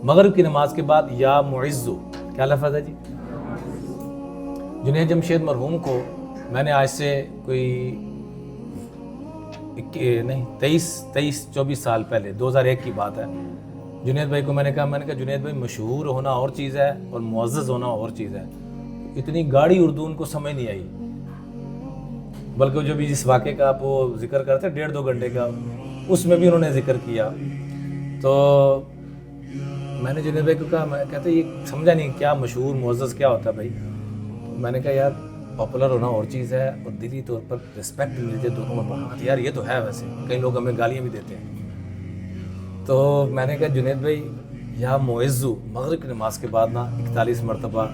مغرب کی نماز کے بعد یا معزو، کیا لفظ ہے جی؟ جنید جمشید مرحوم کو میں نے آج سے کوئی 23-24 سال پہلے 2001 کی بات ہے، جنید بھائی کو میں نے کہا جنید بھائی مشہور ہونا اور چیز ہے اور معزز ہونا اور چیز ہے، اتنی گاڑی اردو ان کو سمجھ نہیں آئی، بلکہ جو بھی جس واقعے کا آپ وہ ذکر کرتے 1.5-2 گھنٹے کا، اس میں بھی انہوں نے ذکر کیا۔ تو میں نے جنید بھائی کو کہا، میں کہتے یہ سمجھا نہیں کیا مشہور معزز کیا ہوتا ہے بھائی؟ میں نے کہا یار پاپولر ہونا اور چیز ہے اور دلی طور پر رسپیکٹ ملتی ہے دونوں میں بہت، یار یہ تو ہے، ویسے کئی لوگ ہمیں گالیاں بھی دیتے ہیں۔ تو میں نے کہا جنید بھائی یا معزو مغرب کی نماز کے بعد نا 41 مرتبہ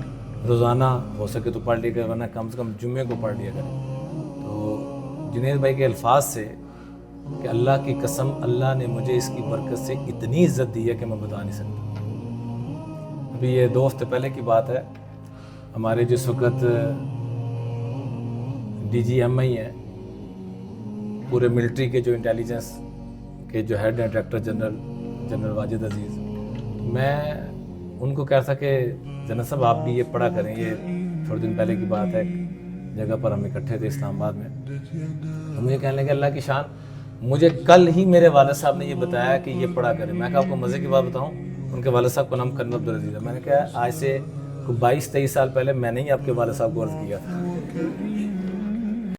روزانہ ہو سکے تو پڑھ لیا کرے، ورنہ کم سے کم جمعے کو پڑھ لیا کرے۔ تو جنید بھائی کے الفاظ سے کہ اللہ کی قسم اللہ نے مجھے اس کی برکت سے اتنی عزت دی ہے کہ میں بتا نہیں سکتا۔ ابھی یہ 2 ہفتے پہلے کی بات ہے، ہمارے جس وقت ڈی جی ایم آئی ہیں پورے ملٹری کے، جو انٹیلیجنس کے جو ہیڈ ہیں ڈائریکٹر جنرل واجد عزیز، میں ان کو کہا تھا کہ جنرل صاحب آپ بھی یہ پڑھا کریں، یہ تھوڑے دن پہلے کی بات ہے، جگہ پر ہم اکٹھے تھے اسلام آباد میں، تو مجھے کہنے لگے اللہ کی شان، مجھے کل ہی میرے والد صاحب نے یہ بتایا کہ یہ پڑھا کریں۔ میں کہا آپ کو مزے کی بات بتاؤں، ان کے والد صاحب کا نام کریم عبدالعزیز ہے۔ میں نے کہا آج سے 22-23 سال پہلے میں نے ہی آپ کے والد صاحب کو عرض کیا تھا